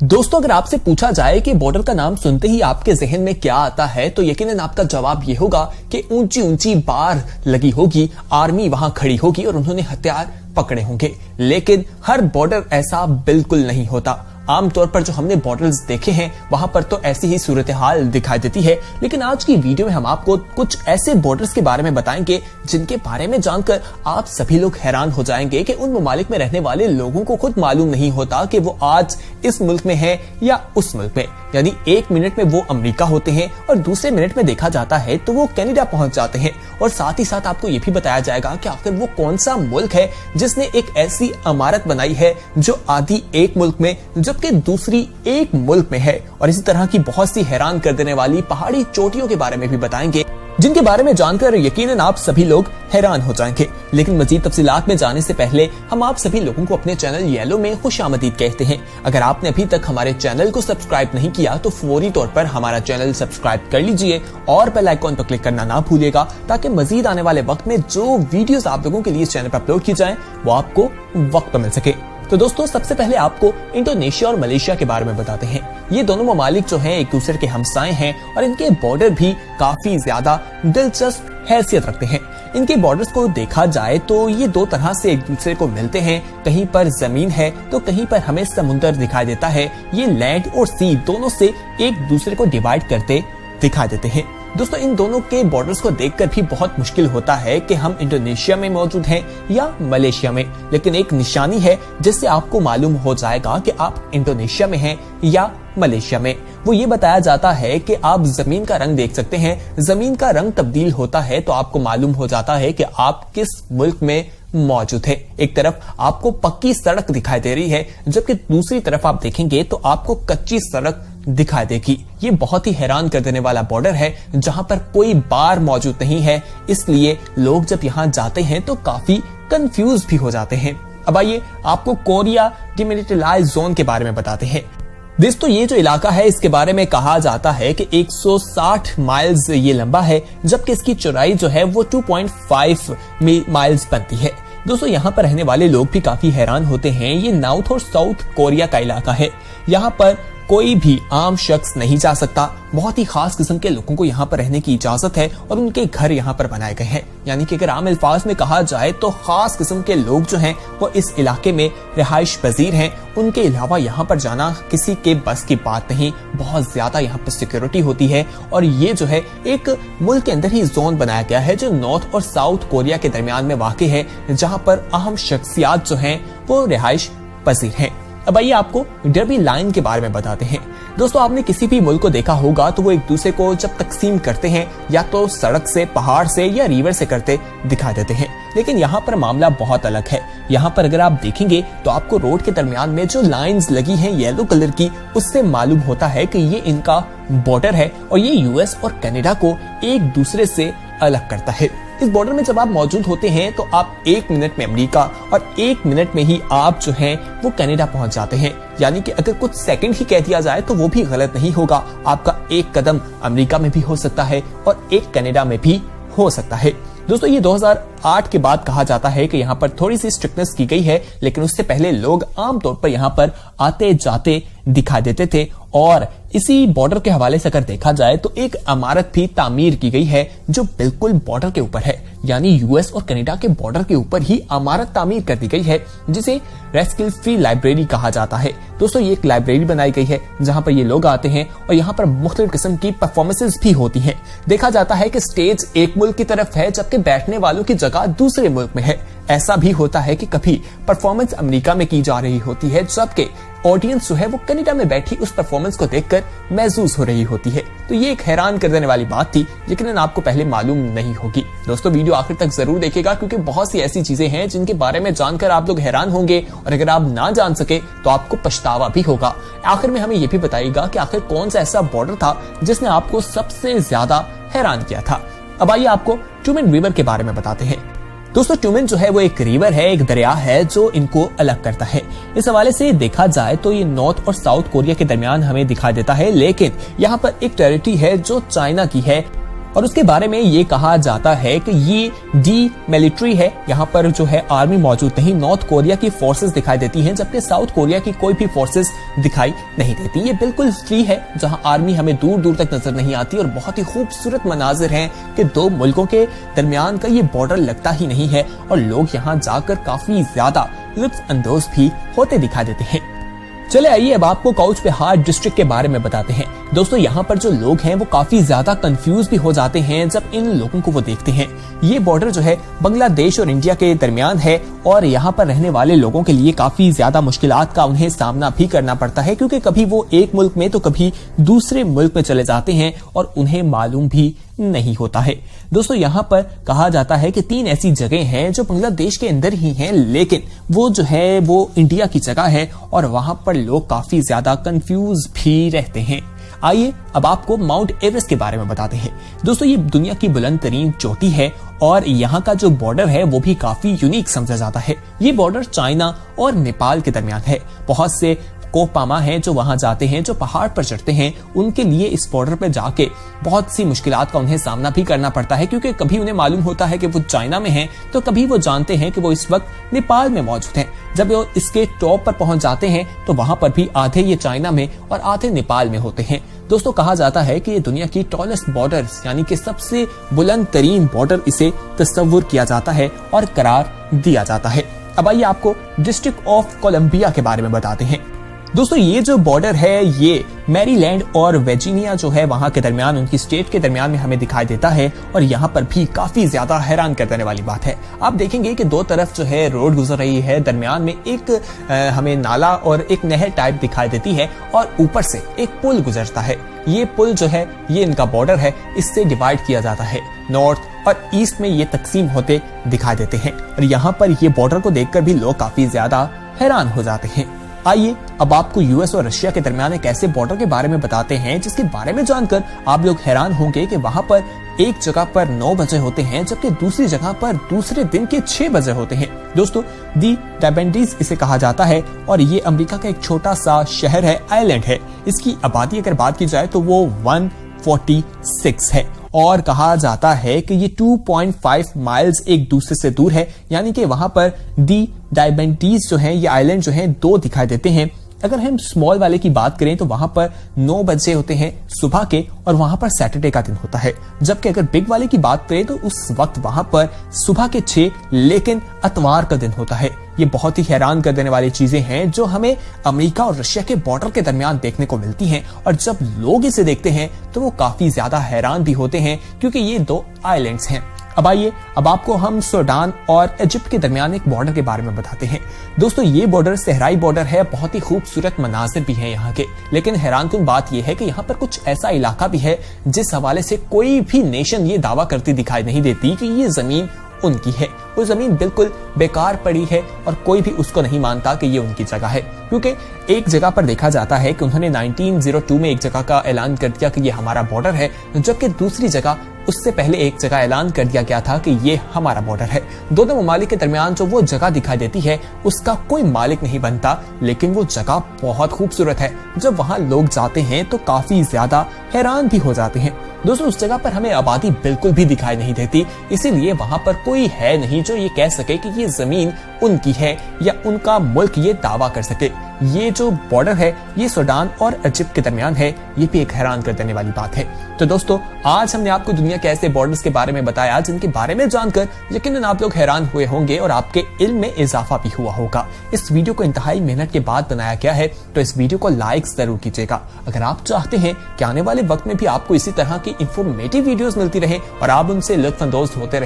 दोस्तों, अगर आपसे पूछा जाए कि बॉर्डर का नाम सुनते ही आपके जहन में क्या आता है, तो यकीनन आपका जवाब ये होगा कि ऊंची ऊंची बार लगी होगी, आर्मी वहां खड़ी होगी और उन्होंने हथियार पकड़े होंगे। लेकिन हर बॉर्डर ऐसा बिल्कुल नहीं होता। आमतौर पर जो हमने बॉर्डर्स देखे हैं वहां पर तो ऐसी ही सूरत हाल दिखाई देती है। लेकिन आज की वीडियो में हम आपको कुछ ऐसे बॉर्डर्स के बारे में बताएंगे जिनके बारे में जानकर आप सभी लोग हैरान हो जाएंगे कि उन ममालिक में रहने वाले लोगों को खुद मालूम नहीं होता कि वो आज इस मुल्क में है या उस मुल्क में। यानी एक मिनट में वो अमेरिका होते हैं और दूसरे मिनट में देखा जाता है तो वो कनाडा पहुंच जाते हैं। और साथ ही साथ आपको ये भी बताया जाएगा कि आखिर वो कौन सा मुल्क है जिसने एक ऐसी इमारत बनाई है जो आधी एक मुल्क में जबकि दूसरी एक मुल्क में है। और इसी तरह की बहुत सी हैरान कर देने वाली पहाड़ी चोटियों के बारे में भी बताएंगे जिनके बारे में जानकर यकीनन आप सभी लोग हैरान हो जाएंगे। लेकिन मजीद तफसीलात में जाने से पहले हम आप सभी लोगों को अपने चैनल येलो में खुशामदीद कहते हैं। अगर आपने अभी तक हमारे चैनल को सब्सक्राइब नहीं किया तो फौरी तौर पर हमारा चैनल सब्सक्राइब कर लीजिए और बेल आइकॉन पर क्लिक करना ना भूलिएगा, ताकि मजीद आने वाले वक्त में जो वीडियोस आप लोगों के लिए चैनल पर अपलोड की जाए वो आपको वक्त पर मिल सके। तो दोस्तों, सबसे पहले आपको इंडोनेशिया और मलेशिया के बारे में बताते हैं। ये दोनों ममालिक जो हैं एक दूसरे के हमसाए हैं और इनके बॉर्डर भी काफी ज्यादा दिलचस्प हैसियत रखते हैं। इनके बॉर्डर्स को देखा जाए तो ये दो तरह से एक दूसरे को मिलते हैं। कहीं पर जमीन है तो कहीं पर हमें समुद्र दिखाई देता है। ये लैंड और सी दोनों से एक दूसरे को डिवाइड करते दिखाई देते हैं। दोस्तों, इन दोनों के बॉर्डर्स को देखकर भी बहुत मुश्किल होता है कि हम इंडोनेशिया में मौजूद हैं या मलेशिया में। लेकिन एक निशानी है जिससे आपको मालूम हो जाएगा कि आप इंडोनेशिया में हैं या मलेशिया में। वो ये बताया जाता है कि आप जमीन का रंग देख सकते हैं। जमीन का रंग तब्दील होता है तो आपको मालूम हो जाता है कि आप किस मुल्क में मौजूद है। एक तरफ आपको पक्की सड़क दिखाई दे रही है जबकि दूसरी तरफ आप देखेंगे तो आपको कच्ची सड़क दिखाई देगी। ये बहुत ही हैरान कर देने वाला बॉर्डर है जहां पर कोई बार मौजूद नहीं है, इसलिए लोग जब यहां जाते हैं तो काफी कंफ्यूज भी हो जाते हैं। अब आइए आपको कोरिया डिमिलिटराइज्ड जोन के बारे में बताते हैं। दोस्तों, ये जो इलाका है इसके बारे में कहा जाता है कि 160 माइल्स ये लंबा है, जबकि इसकी चौड़ाई जो है वो 2.5 माइल्स बनती है। दोस्तों, यहाँ पर रहने वाले लोग भी काफी हैरान होते हैं। ये नॉर्थ और साउथ कोरिया का इलाका है। यहाँ पर कोई भी आम शख्स नहीं जा सकता। बहुत ही खास किस्म के लोगों को यहाँ पर रहने की इजाजत है और उनके घर यहाँ पर बनाए गए हैं। यानी कि अगर आम अल्फाज में कहा जाए तो खास किस्म के लोग जो हैं वो इस इलाके में रिहाइश पजीर हैं। उनके अलावा यहाँ पर जाना किसी के बस की बात नहीं। बहुत ज्यादा यहाँ पर सिक्योरिटी होती है और ये जो है एक मुल्क के अंदर ही जोन बनाया गया है जो नॉर्थ और साउथ कोरिया के दरमियान में वाक़ई है, जहाँ पर अहम शख्सियात जो हैं वो रिहाइश पजीर हैं। अब आइए आपको डर्बी लाइन के बारे में बताते हैं। दोस्तों, आपने किसी भी मुल्क को देखा होगा तो वो एक दूसरे को जब तकसीम करते हैं या तो सड़क से, पहाड़ से या रिवर से करते दिखाई देते हैं। लेकिन यहाँ पर मामला बहुत अलग है। यहाँ पर अगर आप देखेंगे तो आपको रोड के दरमियान में जो लाइंस लगी हैं येलो कलर की, उससे मालूम होता है कि ये इनका बॉर्डर है और ये यूएस और कनाडा को एक दूसरे से अलग करता है। इस बॉर्डर में जब आप मौजूद होते हैं तो आप एक मिनट में अमेरिका और एक मिनट में ही आप जो हैं वो कनाडा पहुंच जाते हैं। यानी कि अगर कुछ सेकंड ही कह दिया जाए तो वो भी गलत नहीं होगा। आपका एक कदम अमेरिका में भी हो सकता है और एक कनाडा में भी हो सकता है। दोस्तों, ये 2008 के बाद कहा जाता है कि यहाँ पर थोड़ी सी स्ट्रिक्टनेस की गई है, लेकिन उससे पहले लोग आमतौर पर यहाँ पर आते जाते दिखाई देते थे। और इसी बॉर्डर के हवाले से अगर देखा जाए तो एक इमारत भी तामीर की गई है जो बिल्कुल बॉर्डर के ऊपर है। यानी यूएस और कनाडा के बॉर्डर के ऊपर ही इमारत तामीर कर दी गई है जिसे रेस्किल फ्री लाइब्रेरी कहा जाता है। दोस्तों, ये एक लाइब्रेरी बनाई गई है जहां पर ये लोग आते हैं और यहाँ पर मुख्तलिफ किस्म की परफॉर्मेंसेस भी होती हैं। देखा जाता है कि स्टेज एक मुल्क की तरफ है जबकि बैठने वालों की जगह दूसरे मुल्क में है। ऐसा भी होता है कि कभी परफॉर्मेंस अमेरिका में की जा रही होती है जबकि ऑडियंस जो है वो कनाडा में बैठी उस परफॉर्मेंस को देखकर महसूस हो रही होती है। तो ये एक हैरान कर देने वाली बात थी, लेकिन आपको पहले मालूम नहीं होगी। दोस्तों, वीडियो आखिर तक जरूर देखिएगा क्योंकि बहुत सी ऐसी चीजें हैं जिनके बारे में जानकर आप लोग हैरान होंगे और अगर आप ना जान सके तो आपको पछतावा भी होगा। आखिर में हमें यह भी बताइएगा कि आखिर कौन सा ऐसा बॉर्डर था जिसने आपको सबसे ज्यादा हैरान किया था। अब आइए आपको ट्यूमेन रिवर के बारे में बताते हैं। दोस्तों, ट्यूमेन जो है वो एक रिवर है, एक दरिया है जो इनको अलग करता है। इस हवाले से देखा जाए तो ये नॉर्थ और साउथ कोरिया के दरमियान हमें दिखाई देता है, लेकिन यहाँ पर एक टेरिटरी है जो चाइना की है। और उसके बारे में ये कहा जाता है कि ये डीमिलिट्री है, यहाँ पर जो है आर्मी मौजूद नहीं, नॉर्थ कोरिया की फोर्सेस दिखाई देती हैं, जबकि साउथ कोरिया की कोई भी फोर्सेस दिखाई नहीं देती। ये बिल्कुल फ्री है, जहां आर्मी हमें दूर दूर तक नजर नहीं आती और बहुत ही खूबसूरत मनाजिर हैं कि दो मुल्कों के दरमियान का ये बॉर्डर लगता ही नहीं है और लोग यहाँ जाकर काफी ज्यादा लुत्फ अंदोज भी होते दिखाई देते हैं। चले आइए अब आपको कौच बिहार डिस्ट्रिक्ट के बारे में बताते हैं। दोस्तों यहाँ पर जो लोग हैं वो काफी ज्यादा कंफ्यूज भी हो जाते हैं जब इन लोगों को वो देखते हैं। ये बॉर्डर जो है बांग्लादेश और इंडिया के दरमियान है और यहाँ पर रहने वाले लोगों के लिए काफी ज्यादा मुश्किलात का उन्हें सामना भी करना पड़ता है, क्योंकि कभी वो एक मुल्क में तो कभी दूसरे मुल्क में चले जाते हैं और उन्हें मालूम भी नहीं होता है। दोस्तों यहाँ पर कहा जाता है कि 3 ऐसी जगह हैं जो बांग्लादेश के अंदर ही हैं, लेकिन वो जो है वो इंडिया की जगह है और वहां पर लोग काफी ज्यादा कंफ्यूज भी रहते हैं। आइए अब आपको माउंट एवरेस्ट के बारे में बताते हैं। दोस्तों ये दुनिया की बुलंद तरीन चोटी है और यहाँ का जो बॉर्डर है वो भी काफी यूनिक समझा जाता है। ये बॉर्डर चाइना और नेपाल के दरमियान है। बहुत से कोपामा हैं जो वहां जाते हैं, जो पहाड़ पर चढ़ते हैं, उनके लिए इस बॉर्डर पर जाके बहुत सी मुश्किलात का उन्हें सामना भी करना पड़ता है, क्योंकि कभी उन्हें मालूम होता है कि वो चाइना में हैं, तो कभी वो जानते हैं कि वो इस वक्त नेपाल में मौजूद हैं। जब वो इसके टॉप पर पहुंच जाते हैं तो वहां पर भी आधे ये चाइना में और आधे नेपाल में होते हैं। दोस्तों कहा जाता है कि ये दुनिया की टॉलेस्ट बॉर्डर यानी कि सबसे बुलंद तरीन बॉर्डर इसे तस्वुर किया जाता है और करार दिया जाता है। अब आइए आपको डिस्ट्रिक्ट ऑफ कोलंबिया के बारे में बताते हैं। दोस्तों ये जो बॉर्डर है ये मैरीलैंड और वर्जीनिया जो है वहां के दरमियान, उनकी स्टेट के दरमियान में हमें दिखाई देता है और यहाँ पर भी काफी ज्यादा हैरान कर देने वाली बात है। आप देखेंगे कि दो तरफ जो है रोड गुजर रही है, दरमियान में एक हमें नाला और एक नहर टाइप दिखाई देती है और ऊपर से एक पुल गुजरता है। ये पुल जो है ये इनका बॉर्डर है, इससे डिवाइड किया जाता है। नॉर्थ और ईस्ट में ये तकसीम होते दिखाई देते हैं और यहाँ पर ये बॉर्डर को देखकर भी लोग काफी ज्यादा हैरान हो जाते हैं। आइए अब आपको यूएस और रशिया के दरमियान एक ऐसे बॉर्डर के बारे में बताते हैं जिसके बारे में जानकर आप लोग हैरान होंगे कि वहां पर एक जगह पर 9 बजे होते हैं, जबकि दूसरी जगह पर दूसरे दिन के 6 बजे होते हैं। दोस्तों दी डायबेंडीज इसे कहा जाता है और ये अमेरिका का एक छोटा सा शहर है, आइलैंड है। इसकी आबादी अगर बात की जाए तो वो 146 है और कहा जाता है कि ये 2.5 माइल्स एक दूसरे से दूर है, यानी कि वहां पर दी डायबेंटीज जो है ये आइलैंड जो है 2 दिखाई देते हैं। अगर हम स्मॉल वाले की बात करें तो वहां पर 9 बजे होते हैं सुबह के और वहां पर सैटरडे का दिन होता है, जबकि अगर बिग वाले की बात करें तो उस वक्त वहां पर सुबह के 6 लेकिन इतवार का दिन होता है। ये बहुत ही हैरान कर देने वाली चीजें हैं जो हमें अमेरिका और रशिया के बॉर्डर के दरमियान देखने को मिलती हैं और जब लोग इसे देखते हैं तो वो काफी ज्यादा हैरान भी होते हैं, क्योंकि ये 2 आइलैंड्स हैं। अब आइए अब आपको हम सूडान और इजिप्ट के दरमियान एक बॉर्डर के बारे में बताते हैं। दोस्तों ये बॉर्डर सहराई बॉर्डर है, बहुत ही खूबसूरत मनाजिर भी हैं यहाँ के, लेकिन हैरानकुन बात यह है कि यहाँ पर कुछ ऐसा इलाका भी है जिस हवाले से कोई भी नेशन ये दावा करती दिखाई नहीं देती कि ये जमीन उनकी है। वो जमीन बिल्कुल बेकार पड़ी है और कोई भी उसको नहीं मानता कि ये उनकी जगह है, क्योंकि एक जगह पर देखा जाता है कि उन्होंने 1902 में एक जगह का ऐलान कर दिया कि ये हमारा बॉर्डर है, जबकि दूसरी जगह उससे पहले एक जगह ऐलान कर दिया गया था कि ये हमारा बॉर्डर है। दोनों ममालिक के दरमियान जो वो जगह दिखाई देती है उसका कोई मालिक नहीं बनता, लेकिन वो जगह बहुत खूबसूरत है। जब वहां लोग जाते हैं तो काफी ज्यादा हैरान भी हो जाते हैं। दोस्तों उस जगह पर हमें आबादी बिल्कुल भी दिखाई नहीं देती, इसीलिए वहां पर कोई है नहीं जो ये कह सके कि ये जमीन उनकी है या उनका मुल्क ये दावा कर सके। ये जो बॉर्डर है ये सूडान और इजिप्ट के दरमियान है, ये भी एक हैरान कर देने वाली बात है। तो दोस्तों आज हमने आपको दुनिया के ऐसे बॉर्डर्स के बारे में बताया जिनके बारे में जानकर यकीनन आप लोग हैरान हुए होंगे और आपके इल्म में इजाफा भी हुआ होगा। इस वीडियो को इंतहाई मेहनत के बाद बनाया गया है, तो इस वीडियो को लाइक जरूर कीजिएगा। अगर आप चाहते हैं कि आने वाले वक्त में भी आपको इसी तरह की इंफॉर्मेटिव वीडियोस मिलती रहे और आप उनसे लुत्फ अंदोज होते रहे